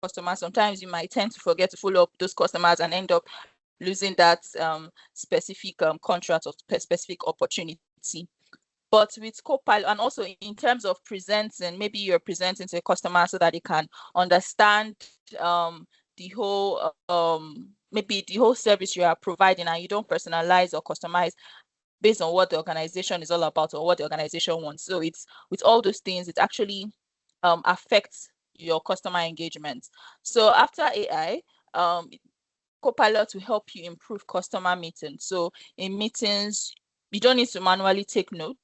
customers, sometimes you might tend to forget to follow up those customers and end up losing that specific contract or specific opportunity. But with Copilot, and also in terms of presenting, maybe you're presenting to a customer so that they can understand the whole maybe the whole service you are providing, and you don't personalize or customize based on what the organization is all about or what the organization wants. So it's, with all those things, it actually affects your customer engagement. So after AI, Copilot will help you improve customer meetings. So in meetings, you don't need to manually take notes.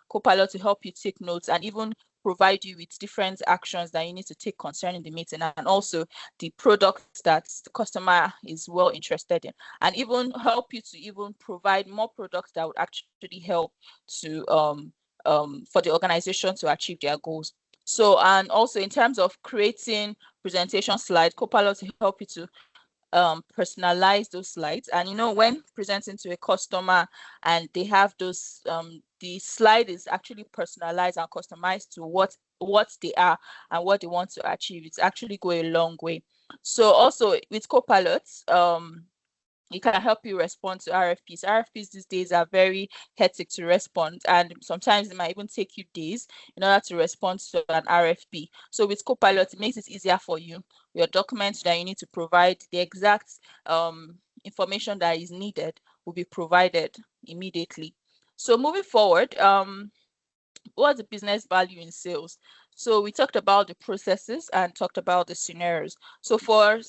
Copilot will help you take notes and even provide you with different actions that you need to take concerning the meeting, and also the products that the customer is well interested in, and even help you to even provide more products that would actually help to for the organization to achieve their goals. So, and also in terms of creating presentation slides, Copilot will help you to personalize those slides. And when presenting to a customer and they have those the slide is actually personalized and customized to what they are and what they want to achieve, it's actually go a long way. So also with Copilot, it can help you respond to RFPs. RFPs these days are very hectic to respond, and sometimes it might even take you days in order to respond to an RFP. So with Copilot, it makes it easier for you. Your documents that you need to provide, the exact information that is needed will be provided immediately. So moving forward, what's the business value in sales? So we talked about the processes and talked about the scenarios. So for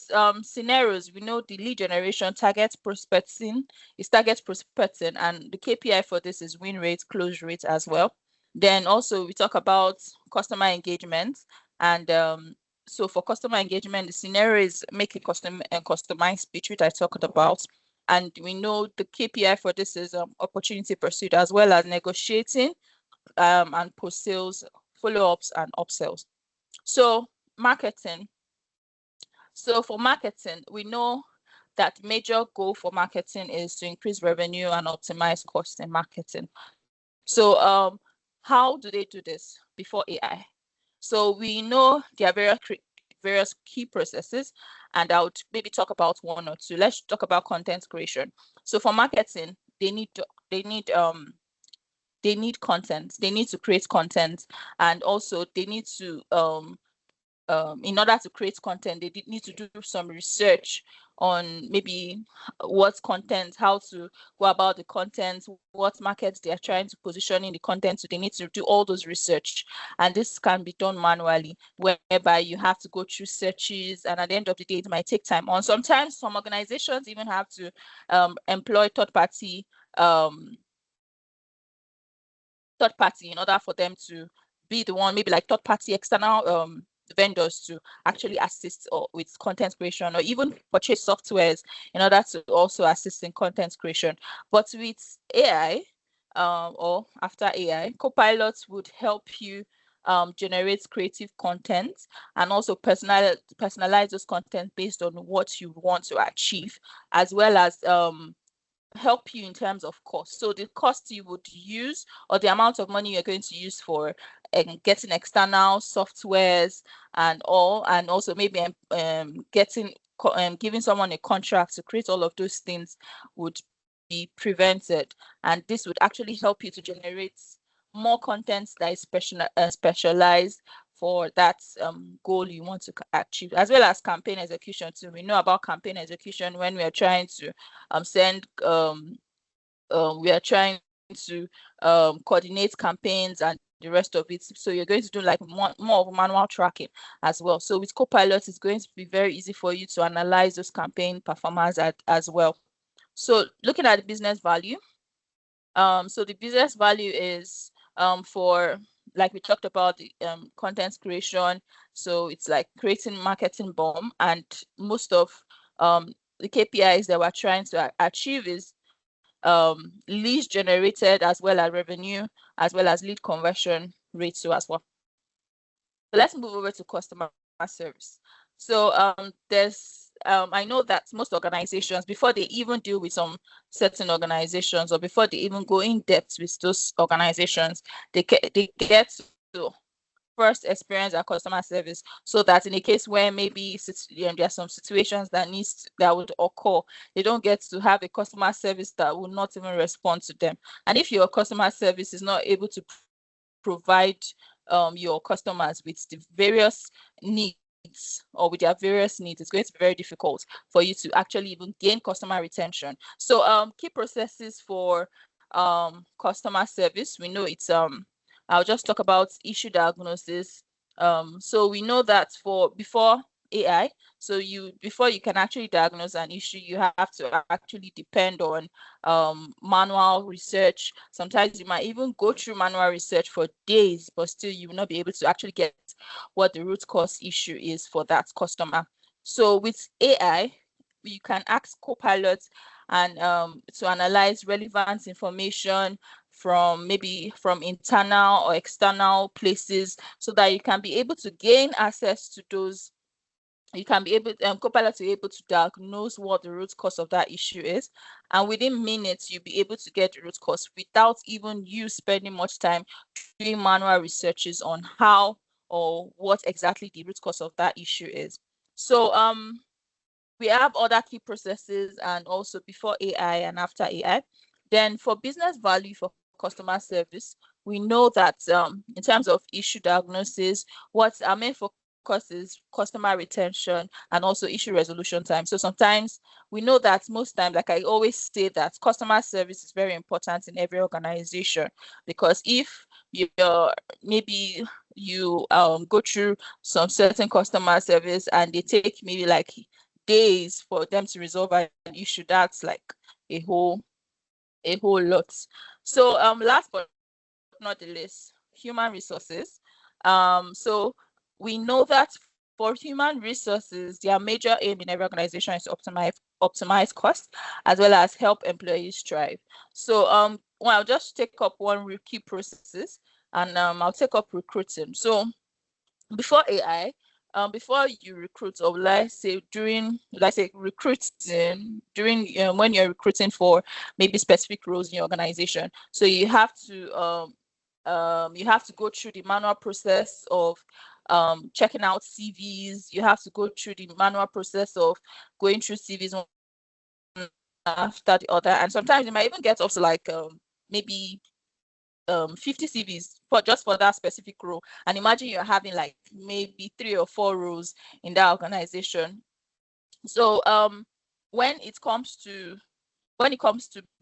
scenarios, we know the lead generation target prospecting, and the KPI for this is win rate, close rate as well. Then also we talk about customer engagement, and so for customer engagement, the scenario is make a customized speech, which I talked about. And we know the KPI for this is opportunity pursuit, as well as negotiating and post-sales follow-ups and upsells. So marketing. So for marketing, we know that major goal for marketing is to increase revenue and optimize cost in marketing. So how do they do this before AI? So we know there are various key processes, and I would maybe talk about one or two. Let's talk about content creation. So for marketing, they need content. They need to create content, and also they need to in order to create content, they need to do some research on maybe what content, how to go about the content, what markets they are trying to position in the content. So they need to do all those research, and this can be done manually, whereby you have to go through searches, and at the end of the day, it might take time. On sometimes some organizations even have to employ third party in order for them to be the one, maybe like third party external vendors to actually assist with content creation, or even purchase softwares in order to also assist in content creation. But with AI or after AI, Copilot would help you generate creative content and also personalize those content based on what you want to achieve, as well as help you in terms of cost. So the cost you would use, or the amount of money you're going to use for getting external softwares and all, and also maybe giving someone a contract to create all of those things would be prevented. And this would actually help you to generate more content that is specialized for that goal you want to achieve, as well as campaign execution too. We know about campaign execution when we are trying to coordinate campaigns and the rest of it. So you're going to do like more of manual tracking as well. So with Copilot, it's going to be very easy for you to analyze those campaign performance as well. So looking at the business value, so the business value is for, like we talked about, the content creation. So it's like creating marketing bomb, and most of the KPIs that we're trying to achieve is leads generated, as well as revenue, as well as lead conversion rates too as well. So let's move over to customer service. So I know that most organizations, before they even deal with some certain organizations, or before they even go in depth with those organizations, they get to first experience our customer service, so that in a case where maybe there are some situations that would occur, they don't get to have a customer service that will not even respond to them. And if your customer service is not able to provide your customers with the various needs, or with their various needs, it's going to be very difficult for you to actually even gain customer retention. So key processes for customer service, we know it's I'll just talk about issue diagnosis. So we know that before AI. So before you can actually diagnose an issue, you have to actually depend on manual research. Sometimes you might even go through manual research for days, but still you will not be able to actually get what the root cause issue is for that customer. So with AI, you can ask Copilot and to analyze relevant information from internal or external places, so that you can be able to gain access to those. You can be able, Copilot to be able to diagnose what the root cause of that issue is, and within minutes you'll be able to get the root cause without even you spending much time doing manual researches on how or what exactly the root cause of that issue is. So we have other key processes, and also before AI and after AI. Then for business value for customer service, we know that in terms of issue diagnosis, what our main focus is customer retention and also issue resolution time. So sometimes we know that most times, like I always say, that customer service is very important in every organization, because if maybe you go through some certain customer service and they take maybe like days for them to resolve an issue, that's like a whole lot. So last but not the least, human resources. So we know that for human resources, their major aim in every organization is to optimize costs, as well as help employees thrive. So well, I'll just take up one key processes, and I'll take up recruiting. So before AI, before you recruit, or let's say recruiting during when you're recruiting for maybe specific roles in your organization, so you have to go through the manual process of checking out CVs. You have to go through the manual process of going through CVs one after the other, and sometimes you might even get up to like maybe 50 CVs for that specific role. And imagine you're having like maybe 3 or 4 roles in that organization. So when it comes to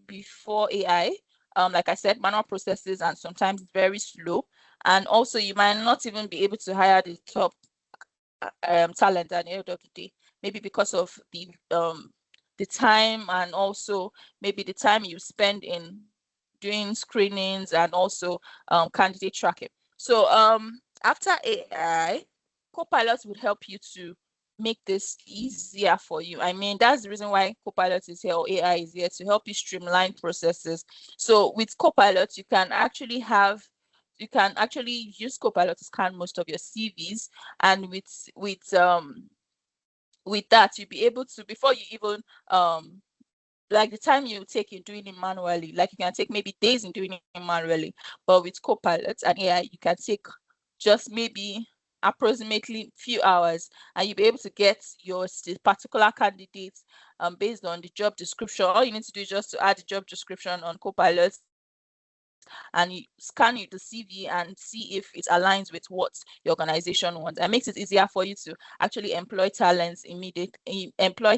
before AI, like I said, manual processes and sometimes very slow, and also you might not even be able to hire the top talent at the end of the day, maybe because of the time, and also maybe the time you spend in doing screenings and also candidate tracking. So after AI, Copilot would help you to make this easier for you. I mean, that's the reason why Copilot is here, or AI is here, to help you streamline processes. So with Copilot, you can actually use Copilot to scan most of your CVs, and with that, you'll be able to, before you even like the time you take in doing it manually, like you can take maybe days in doing it manually, but with Copilot and AI, you can take just maybe approximately few hours, and you'll be able to get your particular candidates based on the job description. All you need to do is just to add the job description on Copilot, and you scan the CV and see if it aligns with what your organization wants. And makes it easier for you to actually employ talents employ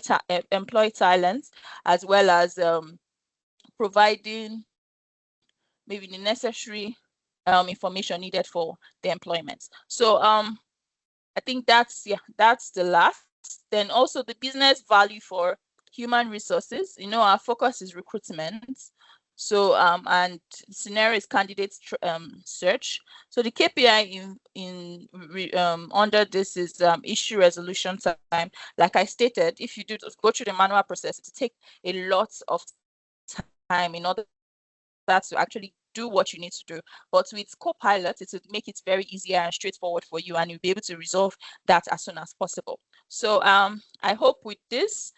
talents, as well as providing maybe the necessary information needed for the employment. So I think that's the last. Then also the business value for human resources. Our focus is recruitment. So and scenario is candidate search. So the KPI under this is issue resolution time. Like I stated, if you go through the manual process, it take a lot of time in order to actually do what you need to do. But with Copilot, it will make it very easier and straightforward for you, and you'll be able to resolve that as soon as possible. So I hope with this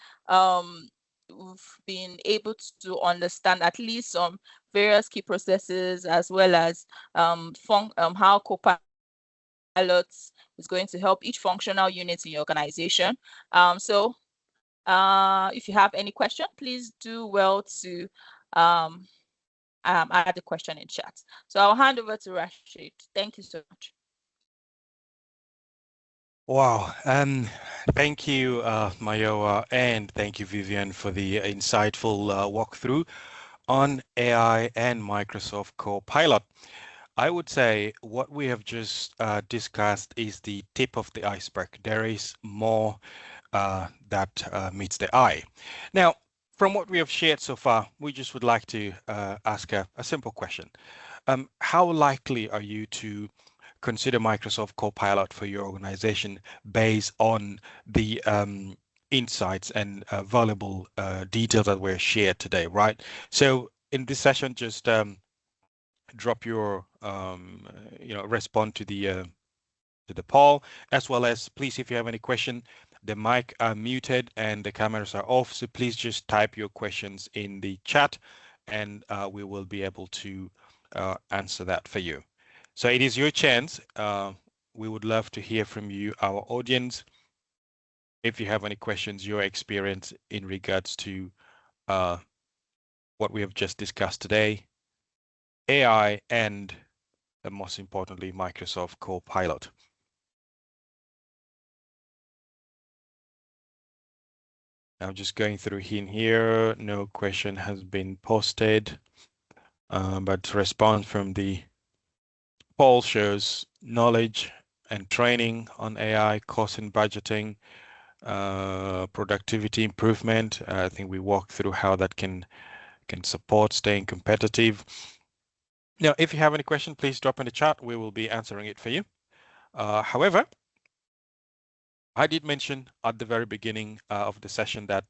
we've been able to understand at least some various key processes, as well as how Copilot is going to help each functional unit in your organization. So if you have any question, please do well to add the question in chat. So I'll hand over to Rashid. Thank you so much. Wow. Thank you, Mayowa, and thank you, Vivian, for the insightful walkthrough on AI and Microsoft Copilot. I would say what we have just discussed is the tip of the iceberg. There is more that meets the eye. Now, from what we have shared so far, we just would like to ask a simple question. How likely are you to consider Microsoft Copilot for your organization based on the insights and valuable details that were shared today, right? So in this session, just drop your respond to the poll, as well as please, if you have any question, the mic are muted and the cameras are off, so please just type your questions in the chat and we will be able to answer that for you. So it is your chance. We would love to hear from you, our audience. If you have any questions, your experience in regards to what we have just discussed today, AI, and most importantly, Microsoft Copilot. I'm just going through in here. No question has been posted, but response from the poll shows knowledge and training on AI, cost and budgeting, productivity improvement. I think we walked through how that can support staying competitive. Now, if you have any question, please drop in the chat. We will be answering it for you. However, I did mention at the very beginning of the session that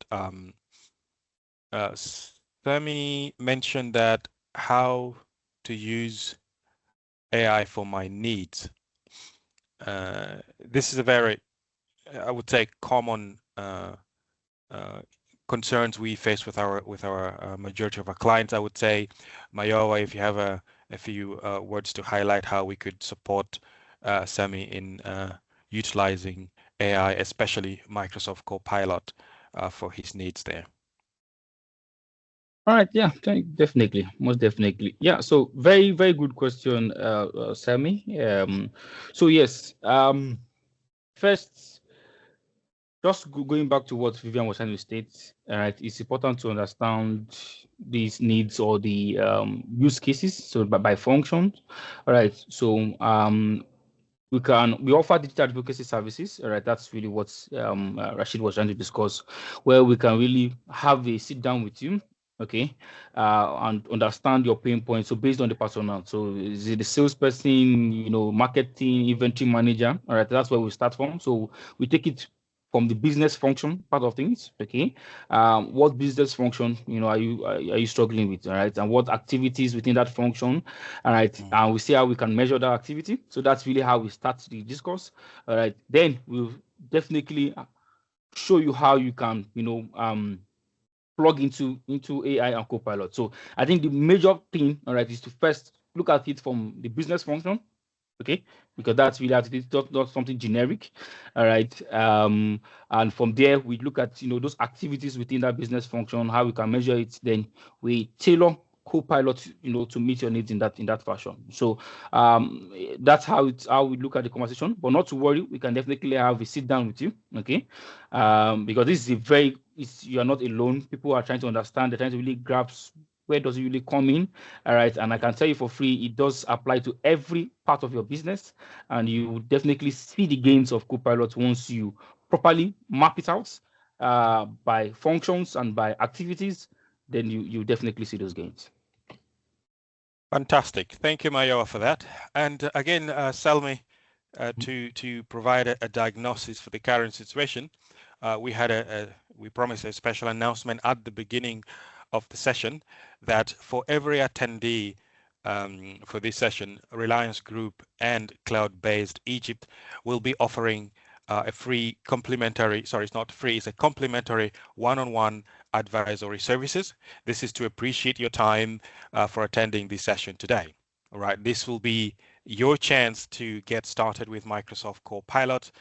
Sami mentioned that how to use AI for my needs. This is a very, I would say, common concerns we face with our majority of our clients. I would say, Mayowa, if you have a few words to highlight how we could support Sami in utilizing AI, especially Microsoft Copilot, for his needs there. All right, yeah, definitely, most definitely. Yeah, so very, very good question, Sammy. So yes, first, just going back to what Vivian was trying to state, all right, it's important to understand these needs or the use cases, so by function. All right, so we offer digital advocacy services. All right, that's really what Rashid was trying to discuss, where we can really have a sit down with you, okay, and understand your pain points. So based on the personnel, so is it the salesperson, marketing, inventory manager? All right, that's where we start from. So we take it from the business function part of things, okay. What business function are you struggling with? All right, and what activities within that function? All right, and we see how we can measure that activity. So that's really how we start the discourse. All right, then we'll definitely show you how you can plug into AI and Copilot. So I think the major thing, all right, is to first look at it from the business function, okay, because that's really it's not something generic. All right, and from there we look at those activities within that business function, how we can measure it. Then we tailor Copilot to meet your needs in that fashion. So that's how we look at the conversation. But not to worry, we can definitely have a sit down with you, okay, because this is you are not alone. People are trying to understand, they're trying to really grasp where does it really come in. All right, and I can tell you for free, it does apply to every part of your business, and you will definitely see the gains of Copilot once you properly map it out by functions and by activities. Then you definitely see those gains. Fantastic. Thank you, Mayowa, for that. And again, Salmi, to provide a diagnosis for the current situation, we promised a special announcement at the beginning of the session that for every attendee for this session, Reliance Group and Cloud-Based Egypt will be offering a free complimentary, sorry, it's not free, it's a complimentary one-on-one advisory services. This is to appreciate your time for attending this session today. All right, this will be your chance to get started with Microsoft Copilot.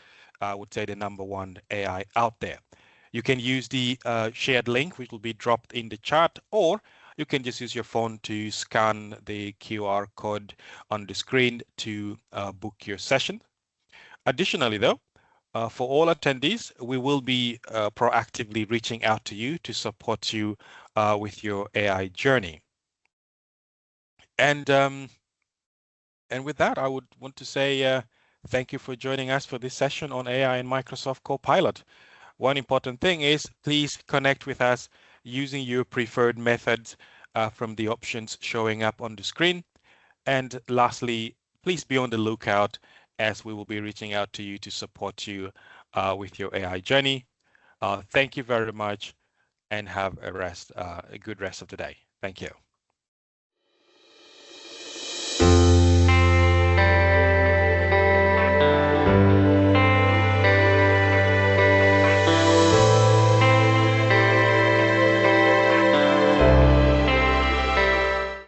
I would say the #1 AI out there. You can use the shared link, which will be dropped in the chat, or you can just use your phone to scan the QR code on the screen to book your session. Additionally, though, for all attendees, we will be proactively reaching out to you to support you with your AI journey. And And with that, I would want to say thank you for joining us for this session on AI and Microsoft Copilot. One important thing is please connect with us using your preferred methods from the options showing up on the screen. And lastly, please be on the lookout as we will be reaching out to you to support you with your AI journey. Thank you very much and have a good rest of the day. Thank you.